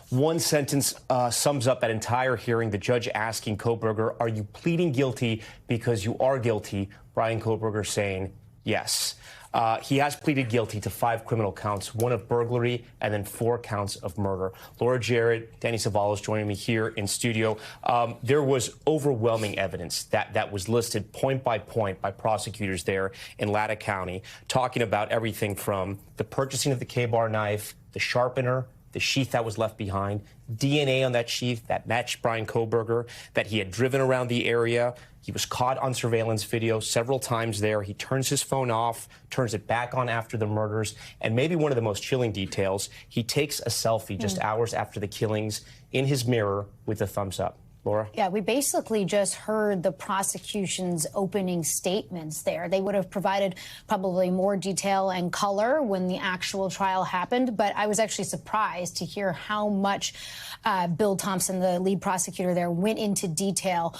One sentence sums up that entire hearing. The judge asking Kohberger, are you pleading guilty because you are guilty? Bryan Kohberger saying yes. He has pleaded guilty to 5 criminal counts, 1 of burglary and then 4 counts of murder. Laura Jarrett, Danny Savalas joining me here in studio. There was overwhelming evidence that was listed point by prosecutors there in Latah County, talking about everything from the purchasing of the K-bar knife, the sharpener, the sheath that was left behind, DNA on that sheath that matched Bryan Kohberger, that he had driven around the area. He was caught on surveillance video several times there. He turns his phone off, turns it back on after the murders. And maybe one of the most chilling details, he takes a selfie just hours after the killings in his mirror with a thumbs up. Laura? Yeah, we basically just heard the prosecution's opening statements there. They would have provided probably more detail and color when the actual trial happened, but I was actually surprised to hear how much Bill Thompson, the lead prosecutor there, went into detail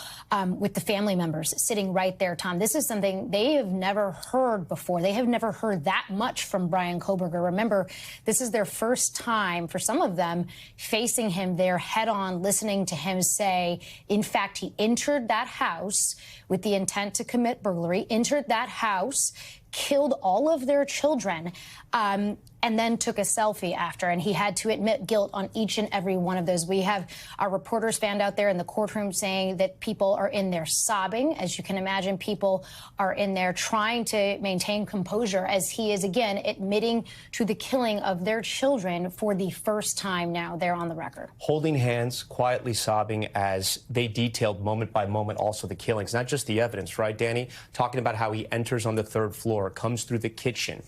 with the family members sitting right there, Tom. This is something they have never heard before. They have never heard that much from Bryan Kohberger. Remember, this is their first time, for some of them, facing him there head on, listening to him say, in fact, he entered that house with the intent to commit burglary, entered that house, killed all of their children, and then took a selfie after. And he had to admit guilt on each and every one of those. We have our reporters found out there in the courtroom saying that people are in there sobbing. As you can imagine, people are in there trying to maintain composure as he is, again, admitting to the killing of their children for the first time now. They're on the record. Holding hands, quietly sobbing as they detailed moment by moment also the killings, not just the evidence, right, Danny? Talking about how he enters on the 3rd floor, comes through the kitchen,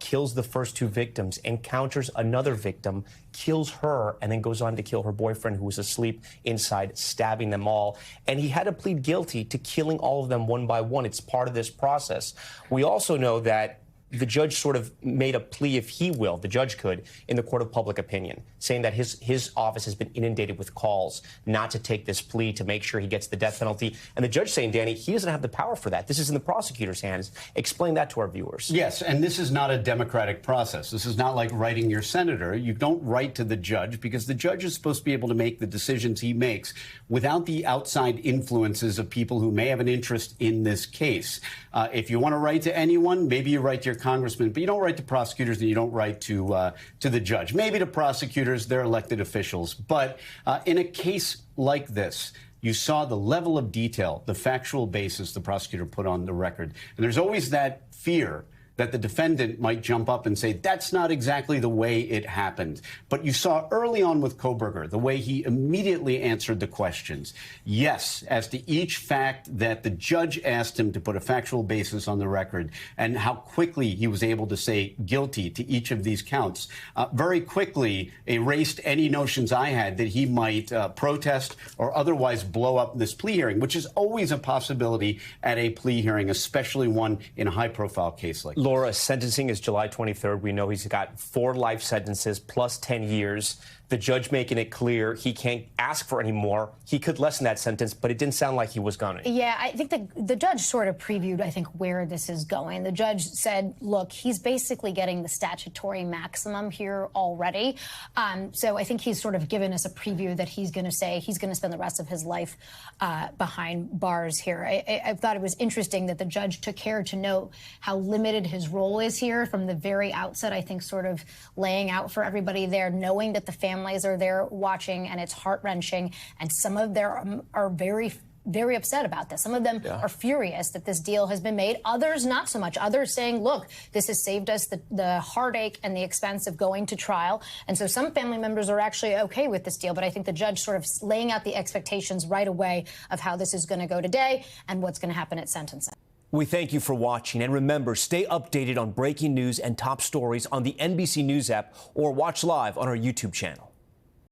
kills the first 2 victims, encounters another victim, kills her, and then goes on to kill her boyfriend who was asleep inside, stabbing them all. And he had to plead guilty to killing all of them one by one. It's part of this process. We also know that the judge sort of made a plea, if he will, the judge could, in the court of public opinion, saying that his office has been inundated with calls not to take this plea to make sure he gets the death penalty. And the judge saying, Danny, he doesn't have the power for that. This is in the prosecutor's hands. Explain that to our viewers. Yes, and this is not a democratic process. This is not like writing your senator. You don't write to the judge because the judge is supposed to be able to make the decisions he makes without the outside influences of people who may have an interest in this case. If you want to write to anyone, maybe you write to your congressman, but you don't write to prosecutors and you don't write to the judge. Maybe to prosecutors, they're elected officials. But in a case like this, you saw the level of detail, the factual basis the prosecutor put on the record. And there's always that fear that the defendant might jump up and say, that's not exactly the way it happened. But you saw early on with Kohberger, the way he immediately answered the questions. Yes, as to each fact that the judge asked him to put a factual basis on the record and how quickly he was able to say guilty to each of these counts, very quickly erased any notions I had that he might protest or otherwise blow up this plea hearing, which is always a possibility at a plea hearing, especially one in a high-profile case like this. Laura, sentencing is July 23rd. We know he's got 4 life sentences plus 10 years. The judge making it clear he can't ask for any more. He could lessen that sentence, but it didn't sound like he was going to. Yeah, I think the judge sort of previewed, I think, where this is going. The judge said, look, he's basically getting the statutory maximum here already. So I think he's sort of given us a preview that he's going to say he's going to spend the rest of his life behind bars here. I thought it was interesting that the judge took care to note how limited his role is here from the very outset. I think sort of laying out for everybody there, knowing that the families are there watching, and it's heart-wrenching, and some of them are very upset about this. Some of them are furious that this deal has been made. Others not so much. Others saying, look, this has saved us the heartache and the expense of going to trial. And so some family members are actually okay with this deal. But I think the judge sort of laying out the expectations right away of how this is going to go today and what's going to happen at sentencing. We thank you for watching, and remember, stay updated on breaking news and top stories on the NBC News app or watch live on our YouTube channel.